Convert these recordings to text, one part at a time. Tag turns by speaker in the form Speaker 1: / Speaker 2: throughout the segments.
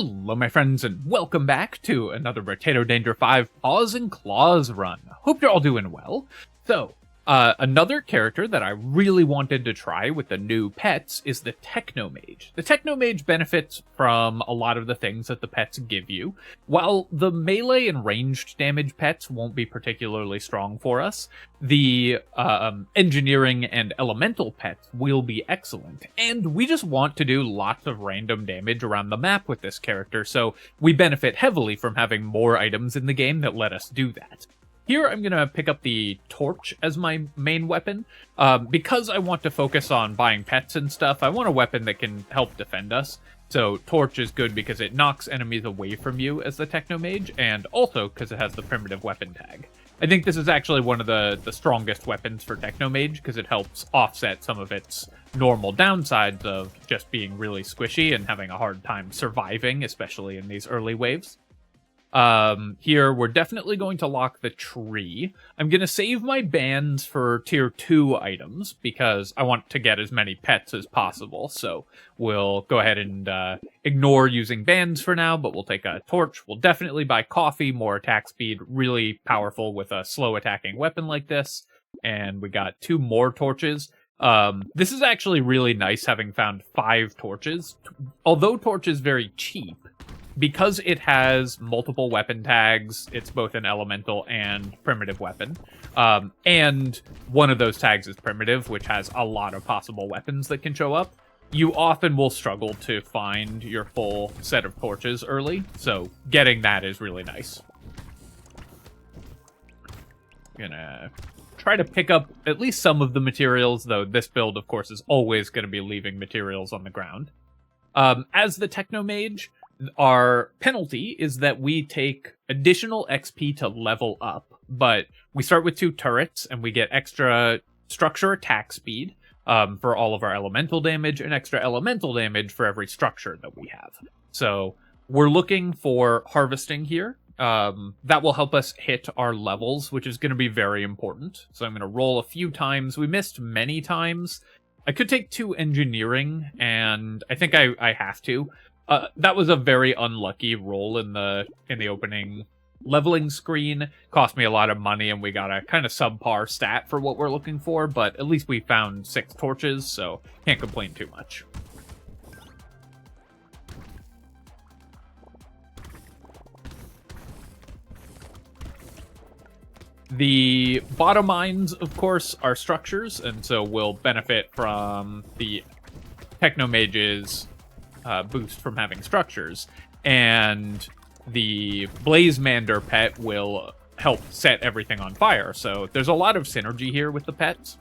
Speaker 1: Hello my friends and welcome back to another Brotato Danger 5 Paws and Claws run. Hope you're all doing well. So, another character that I really wanted to try with the new pets is the Technomage. The Technomage benefits from a lot of the things that the pets give you. While the melee and ranged damage pets won't be particularly strong for us, the engineering and elemental pets will be excellent. And we just want to do lots of random damage around the map with this character, so we benefit heavily from having more items in the game that let us do that. Here, I'm going to pick up the torch as my main weapon. Because I want to focus on buying pets and stuff, I want a weapon that can help defend us. So torch is good because it knocks enemies away from you as the Technomage, and also because it has the primitive weapon tag. I think this is actually one of the strongest weapons for Technomage because it helps offset some of its normal downsides of just being really squishy and having a hard time surviving, especially in these early waves. Here, we're definitely going to lock the tree. I'm going to save my bands for tier 2 items, because I want to get as many pets as possible, so we'll go ahead and ignore using bands for now, but we'll take a torch. We'll definitely buy coffee, more attack speed, really powerful with a slow attacking weapon like this, and we got 2 more torches. This is actually really nice having found 5 torches. Although torch is very cheap, because it has multiple weapon tags, it's both an elemental and primitive weapon. And one of those tags is primitive, which has a lot of possible weapons that can show up. You often will struggle to find your full set of torches early, so getting that is really nice. Gonna try to pick up at least some of the materials, though this build, of course, is always going to be leaving materials on the ground. As the Technomage, our penalty is that we take additional XP to level up, but we start with 2 turrets, and we get extra structure attack speed for all of our elemental damage, and extra elemental damage for every structure that we have. So we're looking for harvesting here. That will help us hit our levels, which is going to be very important. So I'm going to roll a few times. We missed many times. I could take 2 engineering, and I think I have to. That was a very unlucky roll in the opening leveling screen. Cost me a lot of money, and we got a kind of subpar stat for what we're looking for, but at least we found 6 torches, so can't complain too much. The bottom mines, of course, are structures, and so we'll benefit from the Technomage's boost from having structures, and the Blazemander pet will help set everything on fire, so there's a lot of synergy here with the pets.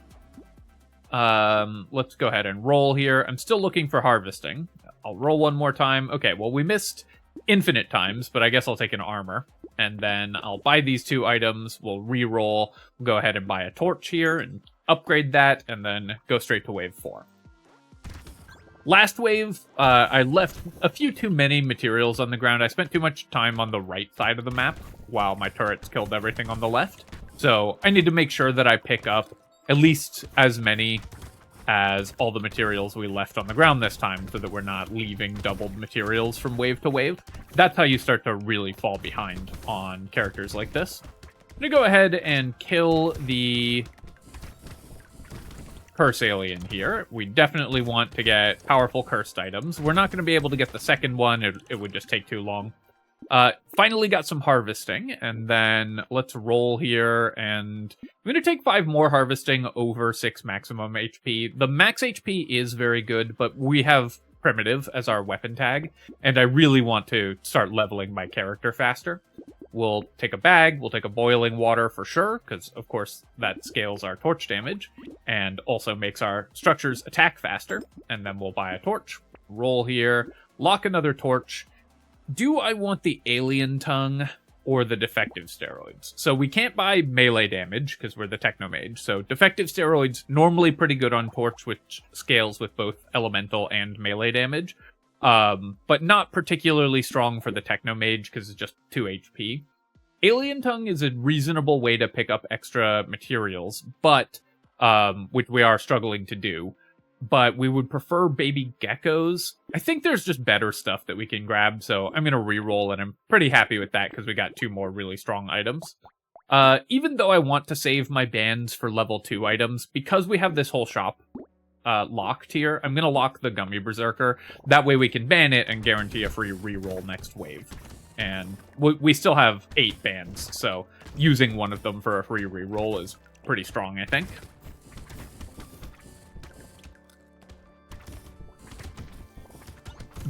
Speaker 1: Let's go ahead and roll here. I'm still looking for harvesting. I'll roll one more time. Okay, well, we missed infinite times, but I guess I'll take an armor, and then I'll buy these 2 items. We'll re-roll. We'll go ahead and buy a torch here and upgrade that, and then go straight to wave 4. Last wave, I left a few too many materials on the ground. I spent too much time on the right side of the map while my turrets killed everything on the left. So I need to make sure that I pick up at least as many as all the materials we left on the ground this time, so that we're not leaving doubled materials from wave to wave. That's how you start to really fall behind on characters like this. I'm going to go ahead and kill the curse alien here. We definitely want to get powerful cursed items. We're not going to be able to get the second one. It would just take too long. Finally got some harvesting, and then let's roll here, and I'm going to take 5 more harvesting over 6 maximum HP. The max HP is very good, but we have primitive as our weapon tag, and I really want to start leveling my character faster. We'll take a bag, we'll take a boiling water for sure, because of course that scales our torch damage, and also makes our structures attack faster. And then we'll buy a torch, roll here, lock another torch. Do I want the alien tongue or the defective steroids? So we can't buy melee damage, because we're the Technomage, so defective steroids normally pretty good on torch, which scales with both elemental and melee damage. But not particularly strong for the Technomage because it's just 2 HP. Alien Tongue is a reasonable way to pick up extra materials, but which we are struggling to do. but we would prefer baby geckos. I think there's just better stuff that we can grab, so I'm going to reroll, and I'm pretty happy with that because we got 2 more really strong items. Even though I want to save my bands for level 2 items, because we have this whole shop locked here, I'm going to lock the Gummy Berserker. That way we can ban it and guarantee a free reroll next wave. And we still have 8 bands, so using one of them for a free reroll is pretty strong, I think.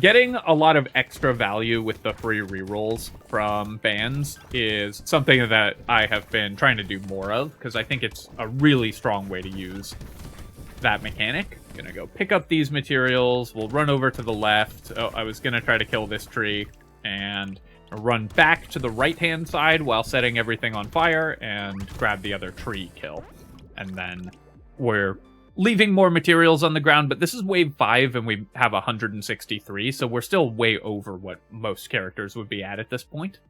Speaker 1: Getting a lot of extra value with the free rerolls from bans is something that I have been trying to do more of, because I think it's a really strong way to use that mechanic. I'm gonna go pick up these materials. We'll run over to the left. Oh, I was gonna try to kill this tree, and run back to the right-hand side while setting everything on fire and grab the other tree kill. And then we're leaving more materials on the ground, but this is wave 5 and we have 163, so we're still way over what most characters would be at this point.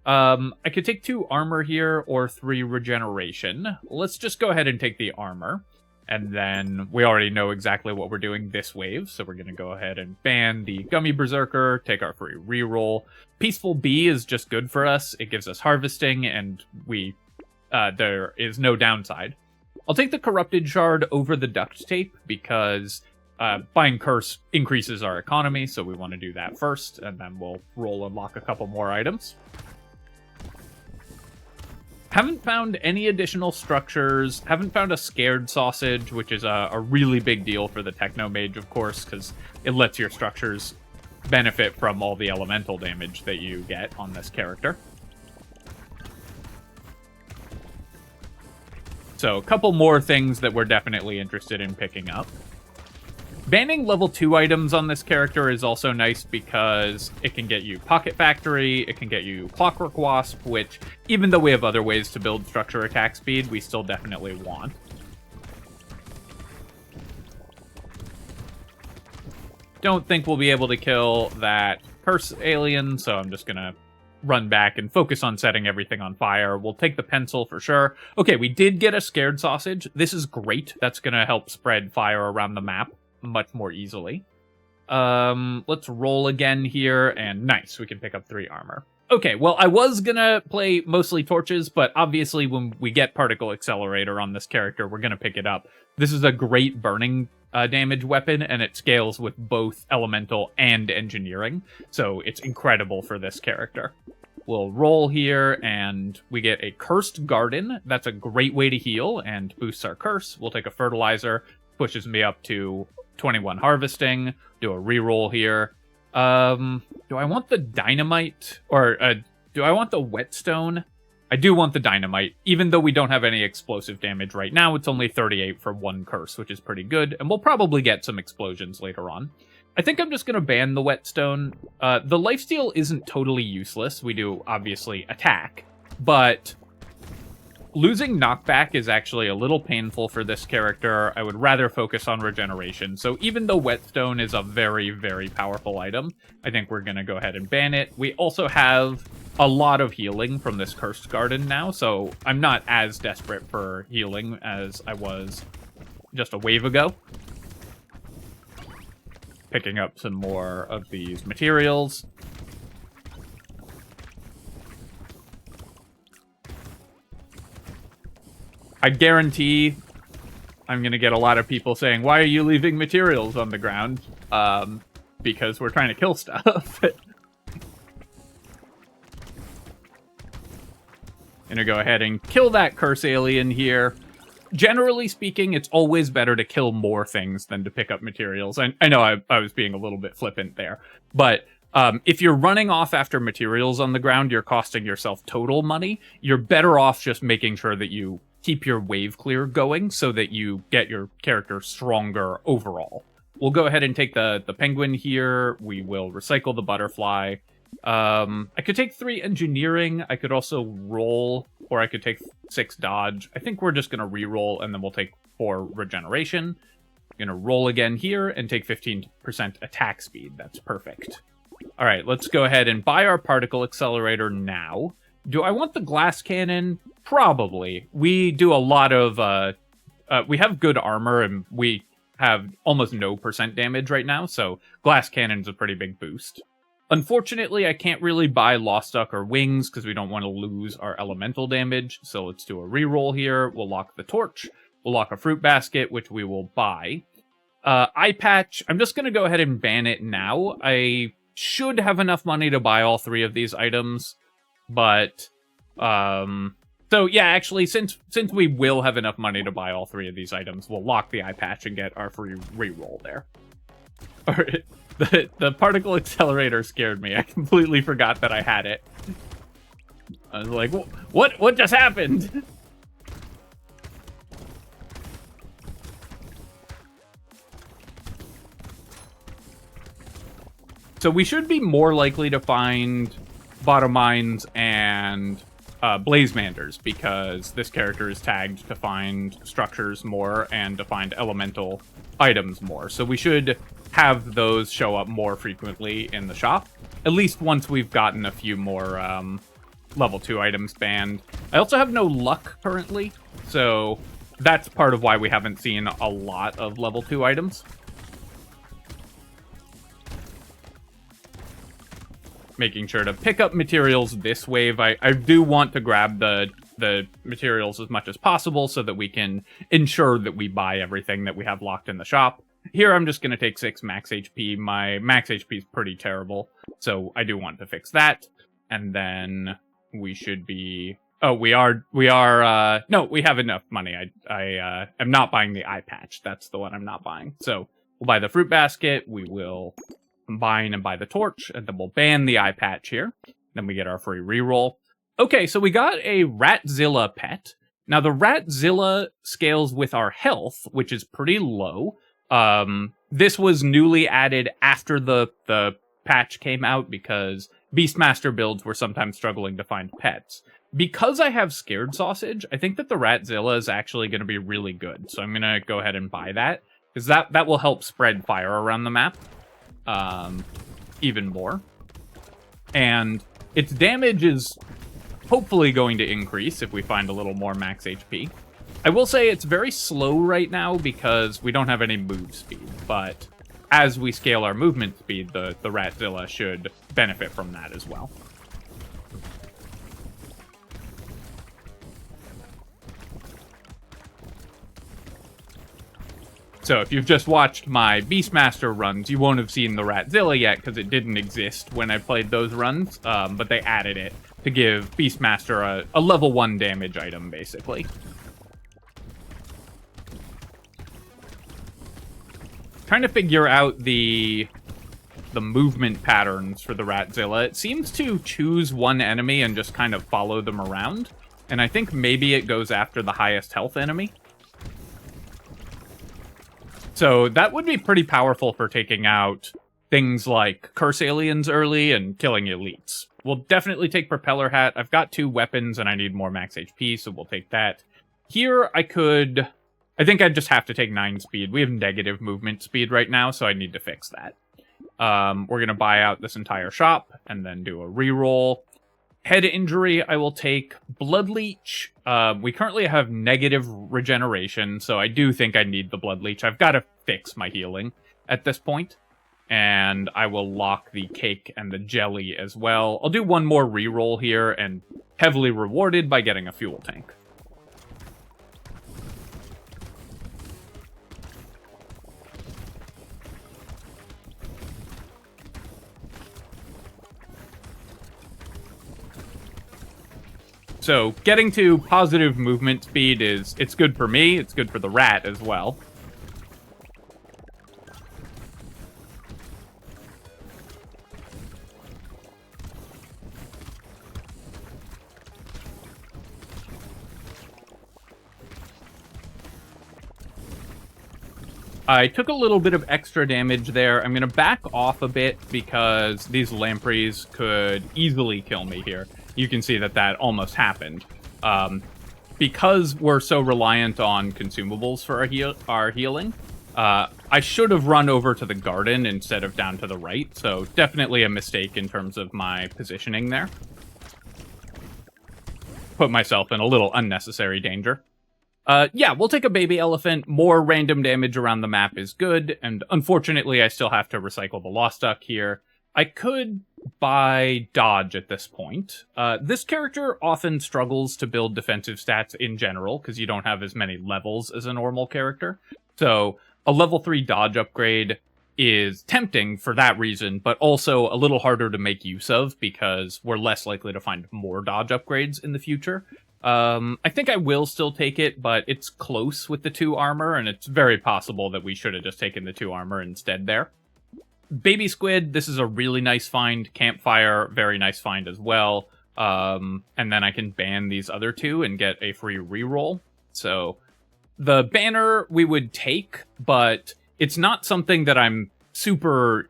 Speaker 1: I could take 2 armor here or 3 regeneration. Let's just go ahead and take the armor. And then we already know exactly what we're doing this wave, so we're going to go ahead and ban the Gummy Berserker, take our free reroll. Peaceful Bee is just good for us. It gives us harvesting, and there is no downside. I'll take the Corrupted Shard over the Duct Tape, because buying Curse increases our economy, so we want to do that first, and then we'll roll and lock a couple more items. Haven't found any additional structures, haven't found a Scared Sausage, which is a really big deal for the Technomage, of course, because it lets your structures benefit from all the elemental damage that you get on this character. So a couple more things that we're definitely interested in picking up. Banning level 2 items on this character is also nice because it can get you Pocket Factory, it can get you Clockwork Wasp, which, even though we have other ways to build structure attack speed, we still definitely want. Don't think we'll be able to kill that Curse alien, so I'm just gonna run back and focus on setting everything on fire. We'll take the pencil for sure. Okay, we did get a Scared Sausage. This is great. That's gonna help spread fire around the map much more easily. Let's roll again here, and nice, we can pick up 3 armor. Okay, well, I was gonna play mostly torches, but obviously when we get Particle Accelerator on this character, we're gonna pick it up. This is a great burning damage weapon, and it scales with both elemental and engineering, so it's incredible for this character. We'll roll here, and we get a Cursed Garden. That's a great way to heal and boosts our curse. We'll take a Fertilizer, pushes me up to 21 harvesting, do a reroll here. Do I want the dynamite, or do I want the whetstone? I do want the dynamite. Even though we don't have any explosive damage right now, it's only 38 for 1 curse, which is pretty good, and we'll probably get some explosions later on. I think I'm just going to ban the whetstone. The lifesteal isn't totally useless. We do, obviously, attack, but losing knockback is actually a little painful for this character. I would rather focus on regeneration. So even though whetstone is a very, very powerful item, I think we're going to go ahead and ban it. We also have a lot of healing from this Cursed Garden now, so I'm not as desperate for healing as I was just a wave ago. Picking up some more of these materials. I guarantee I'm going to get a lot of people saying, why are you leaving materials on the ground? Because we're trying to kill stuff. Gonna go ahead and kill that Curse alien here. Generally speaking, it's always better to kill more things than to pick up materials. I know I was being a little bit flippant there, but if you're running off after materials on the ground, you're costing yourself total money. You're better off just making sure that you keep your wave clear going so that you get your character stronger overall. We'll go ahead and take the penguin here. We will recycle the butterfly. I could take 3 engineering. I could also roll, or I could take 6 dodge. I think we're just going to re-roll, and then we'll take 4 regeneration. I'm going to roll again here and take 15% attack speed. That's perfect. All right, let's go ahead and buy our particle accelerator now. Do I want the glass cannon? Probably. We do a lot of... we have good armor, and we have almost no % damage right now, so glass cannon's a pretty big boost. Unfortunately, I can't really buy Lost Duck or Wings because we don't want to lose our elemental damage, so let's do a reroll here. We'll lock the torch. We'll lock a fruit basket, which we will buy. Eye patch, I'm just going to go ahead and ban it now. I should have enough money to buy all 3 of these items, but... So yeah, actually, since we will have enough money to buy all 3 of these items, we'll lock the eye patch and get our free reroll there. Alright, the particle accelerator scared me. I completely forgot that I had it. I was like, what just happened? So we should be more likely to find bottom mines and Blazemanders, because this character is tagged to find structures more and to find elemental items more. So we should have those show up more frequently in the shop, at least once we've gotten a few more level 2 items banned. I also have no luck currently, so that's part of why we haven't seen a lot of level 2 items. Making sure to pick up materials this wave. I do want to grab the materials as much as possible so that we can ensure that we buy everything that we have locked in the shop. Here I'm just going to take 6 max HP. My max HP is pretty terrible, so I do want to fix that. And then we should be... Oh, we are... No, we have enough money. I am not buying the eye patch. That's the one I'm not buying. So we'll buy the fruit basket. We will... combine and buy the torch, and then we'll ban the eye patch here. Then we get our free reroll. Okay, so we got a Ratzilla pet. Now, the Ratzilla scales with our health, which is pretty low. This was newly added after the patch came out because Beastmaster builds were sometimes struggling to find pets. Because I have Scared Sausage, I think that the Ratzilla is actually going to be really good. So I'm going to go ahead and buy that, because that will help spread fire around the map even more. And its damage is hopefully going to increase if we find a little more max HP. I will say it's very slow right now because we don't have any move speed, but as we scale our movement speed, the Ratzilla should benefit from that as well. So if you've just watched my Beastmaster runs, you won't have seen the Ratzilla yet because it didn't exist when I played those runs, but they added it to give Beastmaster a level 1 damage item, basically. Trying to figure out the movement patterns for the Ratzilla. It seems to choose one enemy and just kind of follow them around, and I think maybe it goes after the highest health enemy. So that would be pretty powerful for taking out things like Curse Aliens early and killing elites. We'll definitely take Propeller Hat. I've got 2 weapons and I need more max HP, so we'll take that. Here I think I'd just have to take 9 speed. We have negative movement speed right now, so I need to fix that. We're going to buy out this entire shop and then do a reroll. Head injury, I will take Blood Leech. We currently have negative regeneration, so I do think I need the Blood Leech. I've got to fix my healing at this point. And I will lock the cake and the jelly as well. I'll do one more reroll here, and heavily rewarded by getting a fuel tank. So getting to positive movement speed it's good for me, it's good for the rat as well. I took a little bit of extra damage there. I'm going to back off a bit because these lampreys could easily kill me here. You can see that almost happened. Because we're so reliant on consumables for our healing, I should have run over to the garden instead of down to the right, so definitely a mistake in terms of my positioning there. Put myself in a little unnecessary danger. Yeah, we'll take a baby elephant. More random damage around the map is good, and unfortunately I still have to recycle the Lost Duck here. I could buy dodge at this point. This character often struggles to build defensive stats in general, because you don't have as many levels as a normal character. So a level 3 dodge upgrade is tempting for that reason, but also a little harder to make use of, because we're less likely to find more dodge upgrades in the future. I think I will still take it, but it's close with the 2 armor, and it's very possible that we should have just taken the 2 armor instead there. Baby Squid, this is a really nice find. Campfire, very nice find as well. And then I can ban these other 2 and get a free reroll. So the banner we would take, but it's not something that I'm super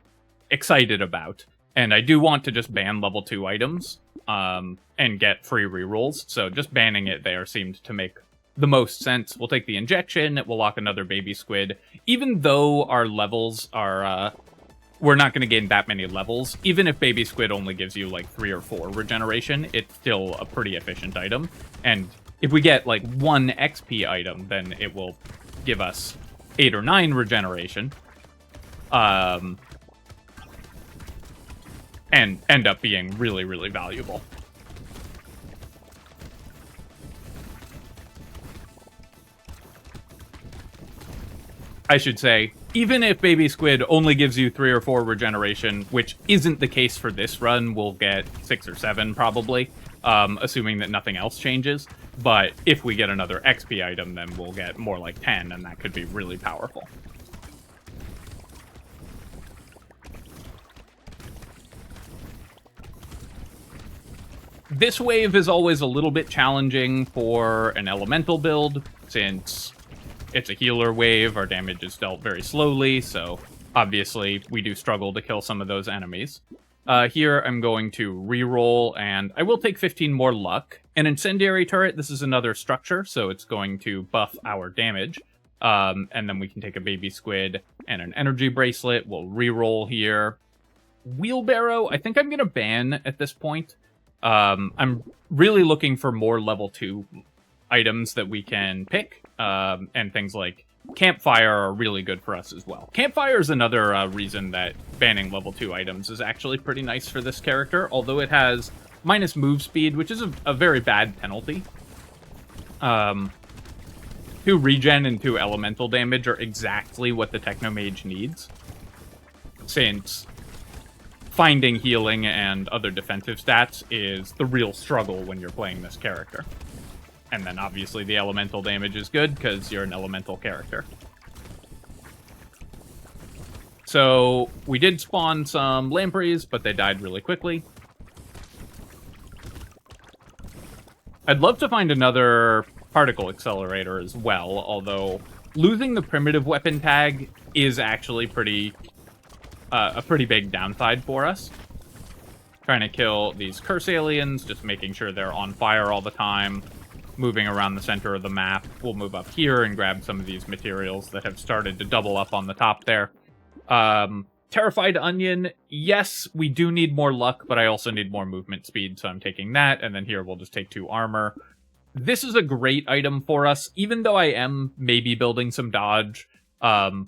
Speaker 1: excited about. And I do want to just ban level 2 items. And get free rerolls, so just banning it there seemed to make the most sense. We'll take the injection, we'll lock another baby squid. Even though our levels are, we're not going to gain that many levels, even if baby squid only gives you like 3 or 4 regeneration, it's still a pretty efficient item. And if we get like 1 XP item, then it will give us 8 or 9 regeneration. And end up being really, really valuable. I should say, even if Baby Squid only gives you 3 or 4 regeneration, which isn't the case for this run, we'll get 6 or 7 probably, assuming that nothing else changes. But if we get another XP item, then we'll get more like 10, and that could be really powerful. This wave is always a little bit challenging for an elemental build, since it's a healer wave, our damage is dealt very slowly, so obviously we do struggle to kill some of those enemies. Here I'm going to reroll, and I will take 15 more luck. An incendiary turret, this is another structure, so it's going to buff our damage. And then we can take a baby squid and an energy bracelet. We'll reroll here. Wheelbarrow, I think I'm going to ban at this point. I'm really looking for more level 2 items that we can pick, and things like Campfire are really good for us as well. Campfire is another reason that banning level 2 items is actually pretty nice for this character, although it has minus move speed, which is a very bad penalty. 2 regen and 2 elemental damage are exactly what the Technomage needs, since finding healing and other defensive stats is the real struggle when you're playing this character. And then obviously the elemental damage is good because you're an elemental character. So we did spawn some lampreys, but they died really quickly. I'd love to find another particle accelerator as well, although losing the primitive weapon tag is actually a pretty big downside for us. Trying to kill these curse aliens, just making sure they're on fire all the time. Moving around the center of the map. We'll move up here and grab some of these materials that have started to double up on the top there. Terrified Onion, yes, we do need more luck, but I also need more movement speed, so I'm taking that, and then here we'll just take 2 armor. This is a great item for us, even though I am maybe building some dodge.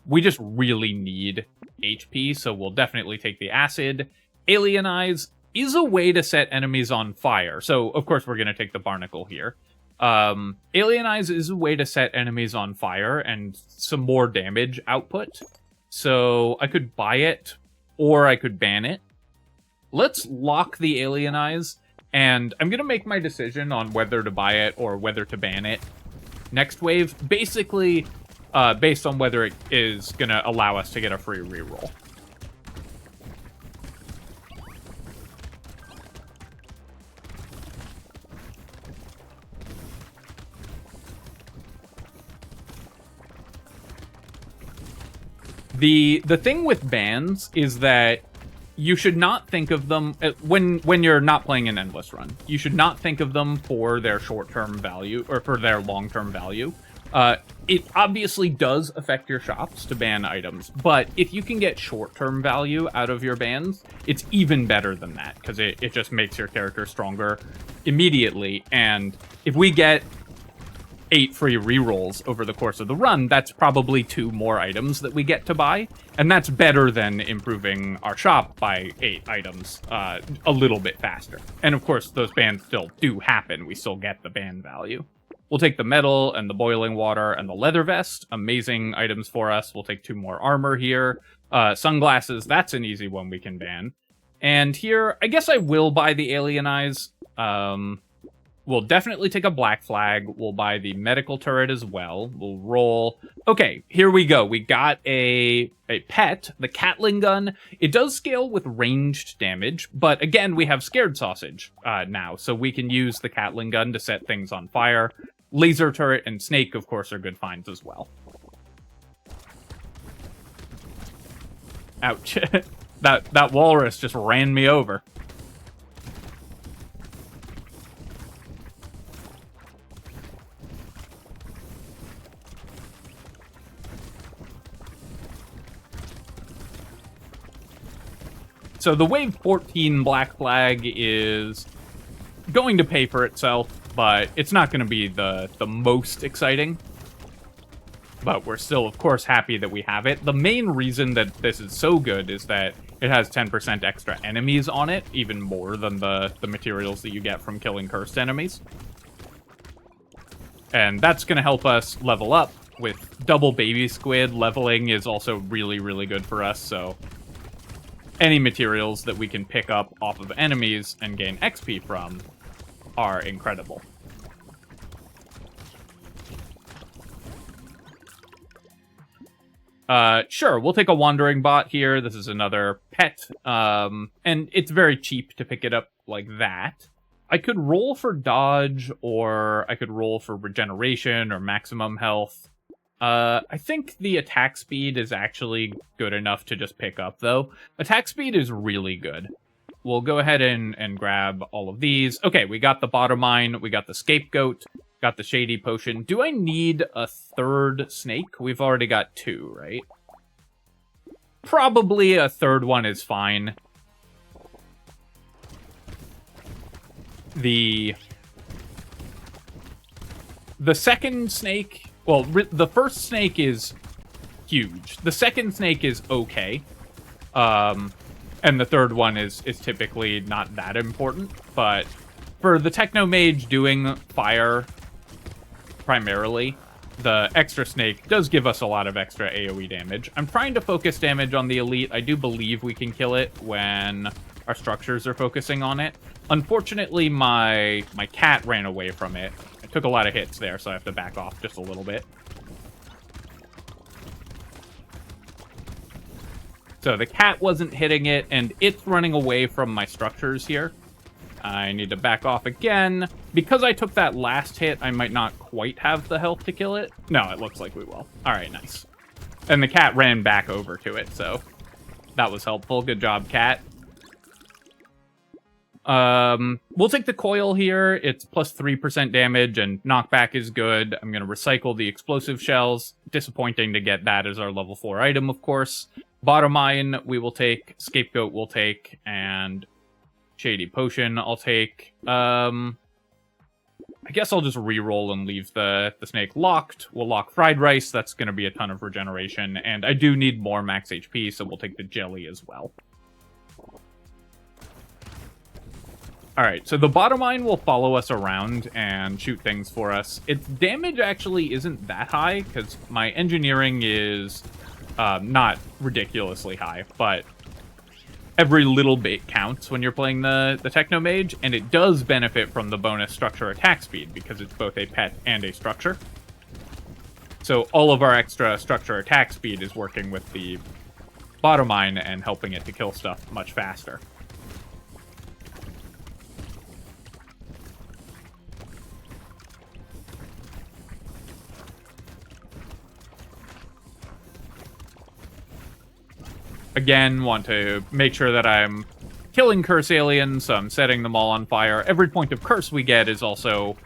Speaker 1: We just really need HP, so we'll definitely take the acid. Alien Eyes is a way to set enemies on fire, so of course we're going to take the barnacle here. Alien Eyes is a way to set enemies on fire and some more damage output, so I could buy it, or I could ban it. Let's lock the Alien Eyes, and I'm going to make my decision on whether to buy it or whether to ban it next wave, basically based on whether it is going to allow us to get a free reroll. The thing with bans is that you should not think of them when you're not playing an endless run. You should not think of them for their short-term value or for their long-term value. It obviously does affect your shops to ban items, but if you can get short-term value out of your bans, it's even better than that, because it just makes your character stronger immediately. And if we get 8 free rerolls over the course of the run, that's probably 2 more items that we get to buy, and that's better than improving our shop by 8 items a little bit faster. And of course, those bans still do happen. We still get the ban value. We'll take the metal and the boiling water and the leather vest. Amazing items for us. We'll take 2 more armor here. Sunglasses, that's an easy one we can ban. And here, I guess I will buy the alien eyes. We'll definitely take a black flag. We'll buy the medical turret as well. We'll roll. Okay, here we go. We got a pet, the Catling gun. It does scale with ranged damage, but again, we have Scared Sausage now, so we can use the Catling gun to set things on fire. Laser turret and snake, of course, are good finds as well. Ouch. That walrus just ran me over. So the Wave 14 Black Flag is going to pay for itself, but it's not going to be the most exciting. But we're still, of course, happy that we have it. The main reason that this is so good is that it has 10% extra enemies on it, even more than the materials that you get from killing cursed enemies. And that's going to help us level up. With double baby squid, leveling is also really, really good for us, so any materials that we can pick up off of enemies and gain XP from are incredible. Sure, we'll take a wandering bot here. This is another pet, and it's very cheap to pick it up like that. I could roll for dodge, or I could roll for regeneration or maximum health. I think the attack speed is actually good enough to just pick up, though. Attack speed is really good. We'll go ahead and grab all of these. Okay, we got the bottom mine, we got the scapegoat, got the shady potion. Do I need a third snake? We've already got 2, right? Probably a third one is fine. The second snake... Well, the first snake is huge. The second snake is okay. And the third one is typically not that important. But for the Technomage doing fire primarily, the extra snake does give us a lot of extra AoE damage. I'm trying to focus damage on the elite. I do believe we can kill it when our structures are focusing on it. Unfortunately, my cat ran away from it. I took a lot of hits there, so I have to back off just a little bit. So the cat wasn't hitting it, and it's running away from my structures here. I need to back off again. Because I took that last hit, I might not quite have the health to kill it. No, it looks like we will. Alright, nice. And the cat ran back over to it, so that was helpful. Good job, cat. We'll take the coil here. It's plus 3% damage, and knockback is good. I'm going to recycle the explosive shells. Disappointing to get that as our level 4 item, of course. Bottom mine, we will take. Scapegoat we'll take, and shady potion I'll take. I guess I'll just re-roll and leave the snake locked. We'll lock fried rice. That's going to be a ton of regeneration, and I do need more max HP, so we'll take the jelly as well. Alright, so the bottom mine will follow us around and shoot things for us. Its damage actually isn't that high, because my engineering is not ridiculously high, but every little bit counts when you're playing the Technomage, and it does benefit from the bonus structure attack speed, because it's both a pet and a structure. So all of our extra structure attack speed is working with the bottom mine and helping it to kill stuff much faster. Again, want to make sure that I'm killing curse aliens, so I'm setting them all on fire. Every point of curse we get is also...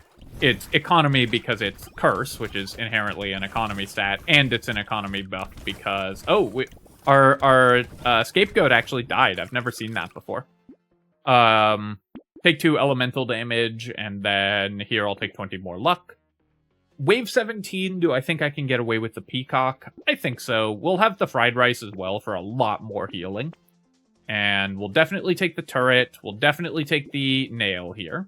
Speaker 1: It's economy because it's curse, which is inherently an economy stat, and it's an economy buff because... Oh, our scapegoat actually died. I've never seen that before. Take 2 elemental damage, and then here I'll take 20 more luck. Wave 17, do I think I can get away with the peacock? I think so. We'll have the fried rice as well for a lot more healing. And we'll definitely take the turret. We'll definitely take the nail here.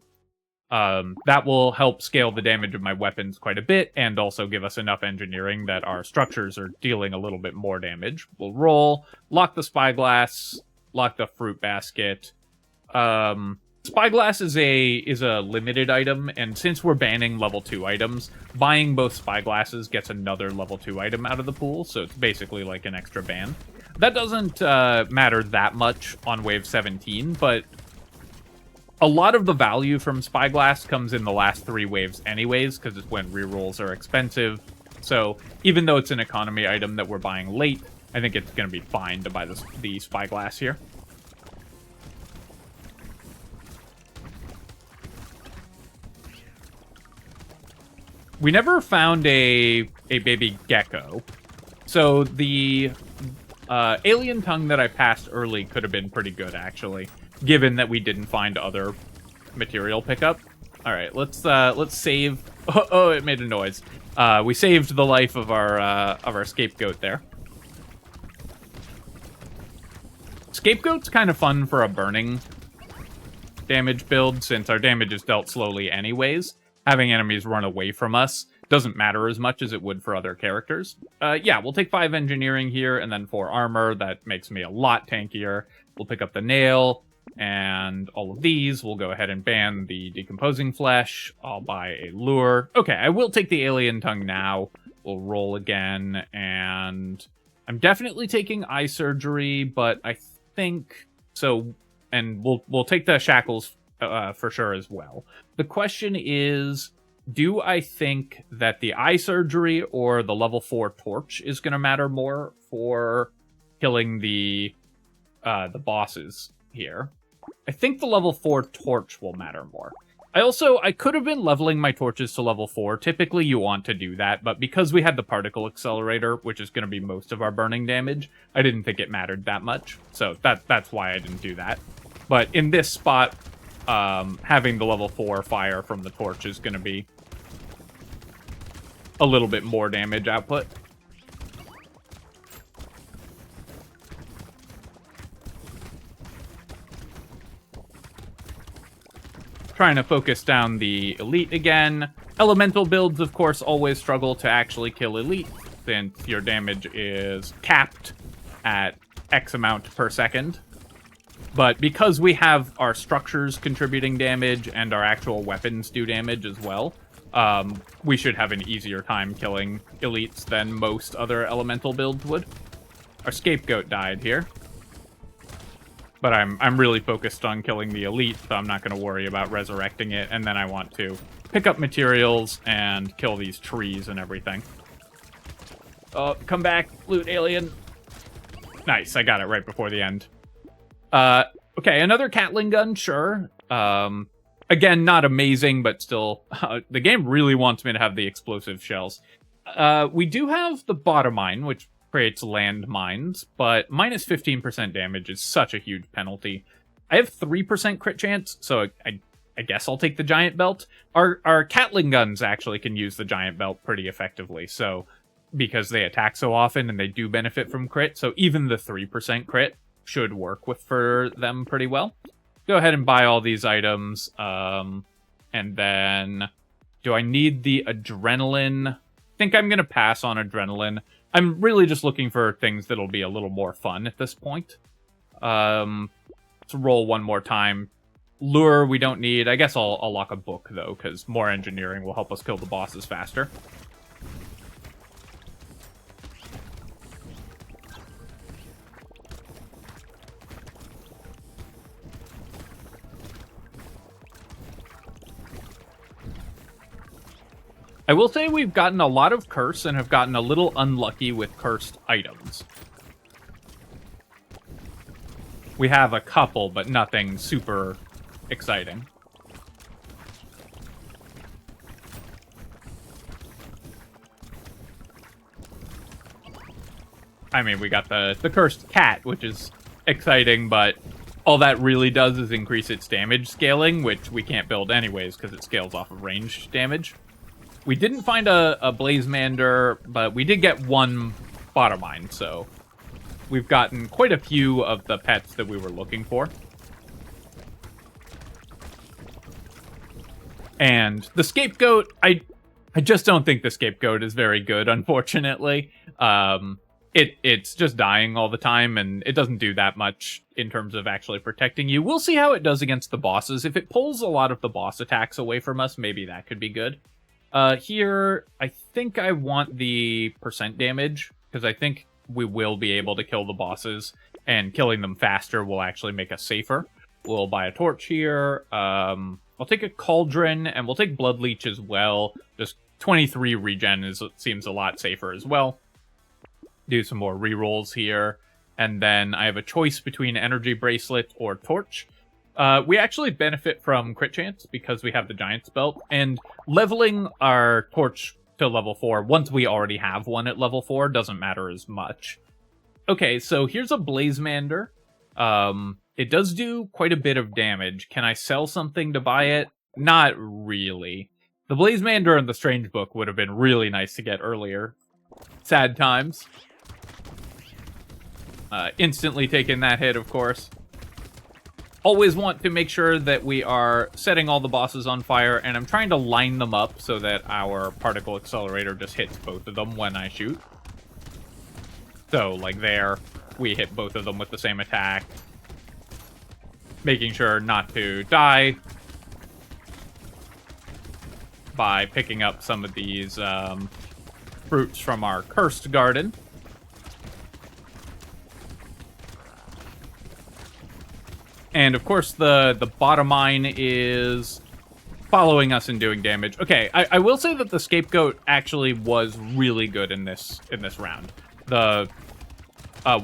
Speaker 1: That will help scale the damage of my weapons quite a bit, and also give us enough engineering that our structures are dealing a little bit more damage. We'll roll, lock the spyglass, lock the fruit basket. Spyglass is a limited item, and since we're banning level 2 items, buying both spyglasses gets another level 2 item out of the pool, so it's basically like an extra ban. That doesn't matter that much on wave 17, but a lot of the value from Spyglass comes in the last 3 waves anyways, because it's when rerolls are expensive. So even though it's an economy item that we're buying late, I think it's going to be fine to buy the Spyglass here. We never found a baby gecko, so the alien tongue that I passed early could have been pretty good, actually, given that we didn't find other material pickup. All right, let's save. Oh, it made a noise. We saved the life of our scapegoat there. Scapegoat's kind of fun for a burning damage build, since our damage is dealt slowly anyways. Having enemies run away from us doesn't matter as much as it would for other characters. Yeah, we'll take 5 engineering here, and then 4 armor. That makes me a lot tankier. We'll pick up the nail, and all of these. We'll go ahead and ban the decomposing flesh. I'll buy a lure. Okay, I will take the alien tongue now. We'll roll again, and I'm definitely taking eye surgery, but I think so. And we'll take the shackles for sure as well. The question is, do I think that the eye surgery or the level 4 torch is going to matter more for killing the bosses here? I think the level 4 torch will matter more. I could have been leveling my torches to level 4. Typically you want to do that, but because we had the particle accelerator, which is going to be most of our burning damage, I didn't think it mattered that much. So that's why I didn't do that. But in this spot, having the level 4 fire from the torch is going to be a little bit more damage output. Trying to focus down the elite again. Elemental builds, of course, always struggle to actually kill elite, since your damage is capped at X amount per second. But because we have our structures contributing damage and our actual weapons do damage as well, we should have an easier time killing elites than most other elemental builds would. Our scapegoat died here. But I'm really focused on killing the elite, so I'm not going to worry about resurrecting it. And then I want to pick up materials and kill these trees and everything. Oh, come back, loot alien. Nice, I got it right before the end. Okay, another Catling gun, sure. Again, not amazing, but still, the game really wants me to have the explosive shells. We do have the bottom mine, which creates land mines, but minus 15% damage is such a huge penalty. I have 3% crit chance, so I guess I'll take the giant belt. Our Catling guns actually can use the giant belt pretty effectively, so because they attack so often and they do benefit from crit, so even the 3% crit should work for them pretty well. Go ahead and buy all these items, and then do I need the adrenaline? I think I'm gonna pass on adrenaline. I'm really just looking for things that'll be a little more fun at this point. Let's roll one more time. Lure we don't need. I guess I'll lock a book though, because more engineering will help us kill the bosses faster. I will say we've gotten a lot of curse and have gotten a little unlucky with cursed items. We have a couple, but nothing super exciting. I mean, we got the cursed cat, which is exciting, but all that really does is increase its damage scaling, which we can't build anyways because it scales off of ranged damage. We didn't find a Blazemander, but we did get one Botomine, so we've gotten quite a few of the pets that we were looking for. And the Scapegoat, I just don't think the Scapegoat is very good, unfortunately. It's just dying all the time, and it doesn't do that much in terms of actually protecting you. We'll see how it does against the bosses. If it pulls a lot of the boss attacks away from us, maybe that could be good. Here, I think I want the % damage, because I think we will be able to kill the bosses, and killing them faster will actually make us safer. We'll buy a torch here. I'll take a cauldron, and we'll take blood leech as well. Just 23 regen seems a lot safer as well. Do some more rerolls here. And then I have a choice between energy bracelet or torch. We actually benefit from crit chance because we have the giant's belt, and leveling our torch to level 4 once we already have one at level 4 doesn't matter as much. Okay, so here's a Blazemander. It does do quite a bit of damage. Can I sell something to buy it? Not really. The Blazemander and the Strange Book would have been really nice to get earlier. Sad times. Instantly taking that hit, of course. Always want to make sure that we are setting all the bosses on fire, and I'm trying to line them up so that our particle accelerator just hits both of them when I shoot. So, like there, we hit both of them with the same attack. Making sure not to die by picking up some of these fruits from our cursed garden. And of course, the Botomine is following us and doing damage. Okay, I will say that the Scapegoat actually was really good in this round. The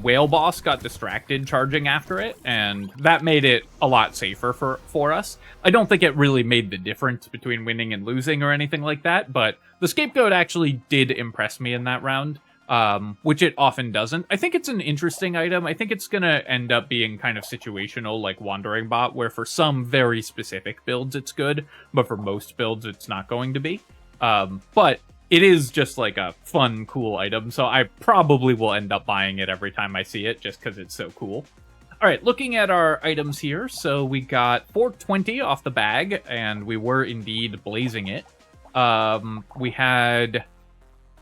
Speaker 1: whale boss got distracted charging after it, and that made it a lot safer for us. I don't think it really made the difference between winning and losing or anything like that, but the Scapegoat actually did impress me in that round. Which it often doesn't. I think it's an interesting item. I think it's gonna end up being kind of situational, like Wandering Bot, where for some very specific builds it's good, but for most builds it's not going to be. But it is just like a fun, cool item, so I probably will end up buying it every time I see it, just because it's so cool. Alright, looking at our items here, so we got 420 off the bag, and we were indeed blazing it. We had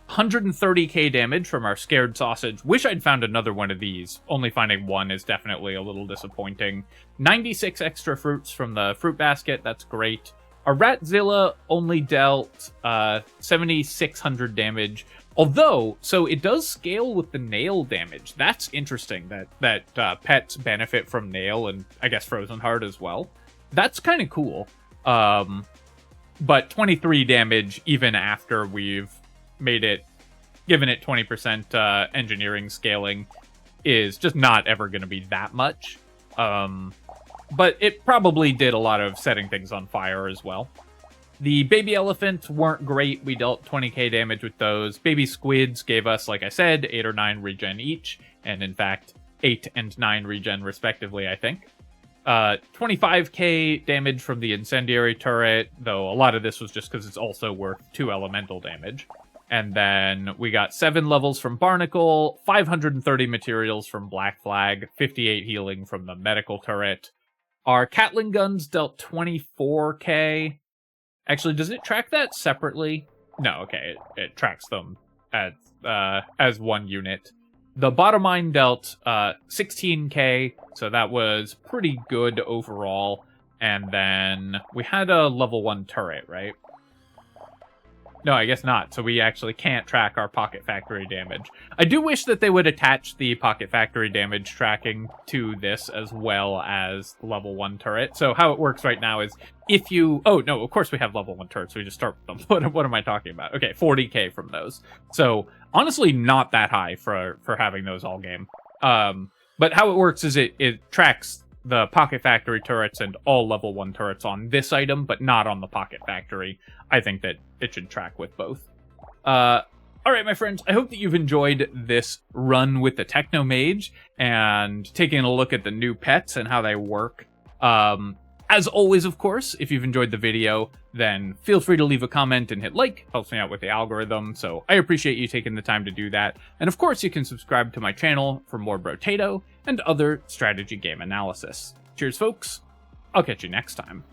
Speaker 1: 130k damage from our Scared Sausage. Wish I'd found another one of these. Only finding one is definitely a little disappointing. 96 extra fruits from the fruit basket. That's great. Our Ratzilla only dealt 7,600 damage. Although, so it does scale with the nail damage. That's interesting that pets benefit from nail and I guess Frozen Heart as well. That's kind of cool. But 23 damage even after we've given it 20% engineering scaling is just not ever going to be that much. But it probably did a lot of setting things on fire as well. The baby elephants weren't great. We dealt 20k damage with those. Baby squids gave us, like I said, 8 or 9 regen each. And in fact, 8 and 9 regen respectively, I think. 25k damage from the incendiary turret, though a lot of this was just because it's also worth 2 elemental damage. And then we got 7 levels from Barnacle, 530 materials from Black Flag, 58 healing from the medical turret. Our Catling guns dealt 24k. Actually, does it track that separately? No, okay, it tracks them as one unit. The Botomine dealt 16k, so that was pretty good overall. And then we had a level 1 turret, right? No, I guess not. So we actually can't track our Pocket Factory damage. I do wish that they would attach the Pocket Factory damage tracking to this as well as the level 1 turret. So how it works right now is if you... Oh, no, of course we have level 1 turrets. We just start with them. What am I talking about? Okay, 40k from those. So honestly, not that high for having those all game. But how it works is it tracks the Pocket Factory turrets and all level 1 turrets on this item, but not on the Pocket Factory. I think that it should track with both. Alright, my friends, I hope that you've enjoyed this run with the Technomage and taking a look at the new pets and how they work. As As always, of course, if you've enjoyed the video, then feel free to leave a comment and hit like. Helps me out with the algorithm, so I appreciate you taking the time to do that. And of course, you can subscribe to my channel for more Brotato and other strategy game analysis. Cheers, folks. I'll catch you next time.